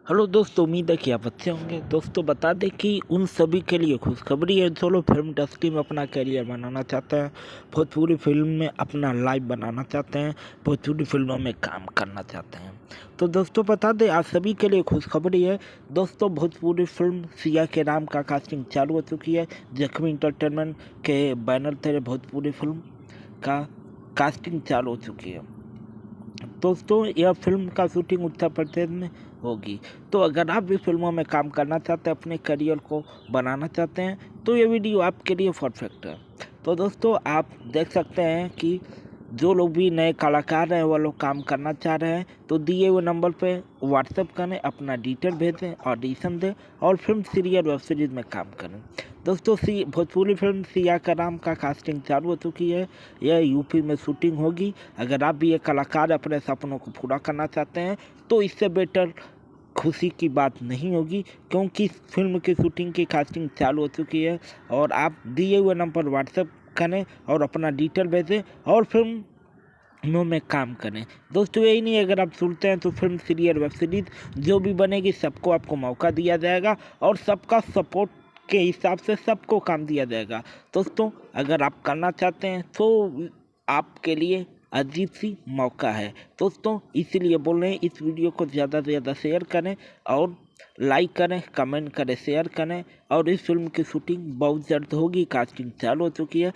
Hello दोस्तों, उम्मीद है कि आप अच्छे होंगे। दोस्तों बता दें कि उन सभी के लिए खुशखबरी है जो लोग फिल्म इंडस्ट्री में अपना करियर बनाना चाहते हैं, भोजपुरी फिल्म में अपना लाइफ बनाना चाहते हैं, भोजपुरी फिल्मों में काम करना चाहते हैं। तो दोस्तों बता दें, आप सभी के लिए खुशखबरी है। दोस्तों भोजपुरी फिल्म सिया के नाम का कास्टिंग चालू हो चुकी है। जख्मी इंटरटेनमेंट के बैनर तले भोजपुरी फिल्म का कास्टिंग चालू हो चुकी है। दोस्तों यह फिल्म का शूटिंग उत्तर प्रदेश में होगी। तो अगर आप भी फिल्मों में काम करना चाहते हैं, अपने करियर को बनाना चाहते हैं, तो ये वीडियो आपके लिए परफेक्ट है। तो दोस्तों आप देख सकते हैं कि जो लोग भी नए कलाकार हैं वो लोग काम करना चाह रहे हैं, तो दिए हुए नंबर पे व्हाट्सएप करें, अपना डिटेल भेजें, ऑडिशन दें और फिल्म सीरियल वेब सीरीज में काम करें। दोस्तों भोजपुरी फिल्म सिया का नाम का कास्टिंग चालू हो चुकी है। यह यूपी में शूटिंग होगी। अगर आप भी एक कलाकार अपने सपनों को पूरा करना चाहते हैं, तो इससे बेटर खुशी की बात नहीं होगी, क्योंकि फिल्म की शूटिंग की कास्टिंग चालू हो चुकी है। और आप दिए हुए नंबर व्हाट्सएप करें और अपना डिटेल भेजें और फिल्मों में काम करें। दोस्तों यही नहीं, अगर आप सुनते हैं तो फिल्म सीरियल वेब सीरीज जो भी बनेगी सबको आपको मौका दिया जाएगा और सबका सपोर्ट के हिसाब से सबको काम दिया जाएगा। दोस्तों अगर आप करना चाहते हैं तो आपके लिए अजीब सी मौका है। दोस्तों इसीलिए बोल रहे हैं, इस वीडियो को ज़्यादा से ज़्यादा शेयर करें और लाइक करें, कमेंट करें, शेयर करें। और इस फिल्म की शूटिंग बहुत जल्द होगी, कास्टिंग चालू हो चुकी है।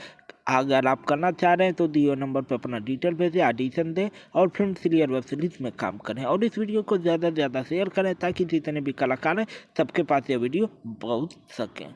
अगर आप करना चाह रहे हैं तो दिए नंबर पर अपना डिटेल भेजें, ऑडिशन दें और फिल्म सीरियल वेब सीरीज में काम करें। और इस वीडियो को ज़्यादा से ज़्यादा शेयर करें ताकि जितने भी कलाकार हैं सबके पास ये वीडियो पहुँच सकें।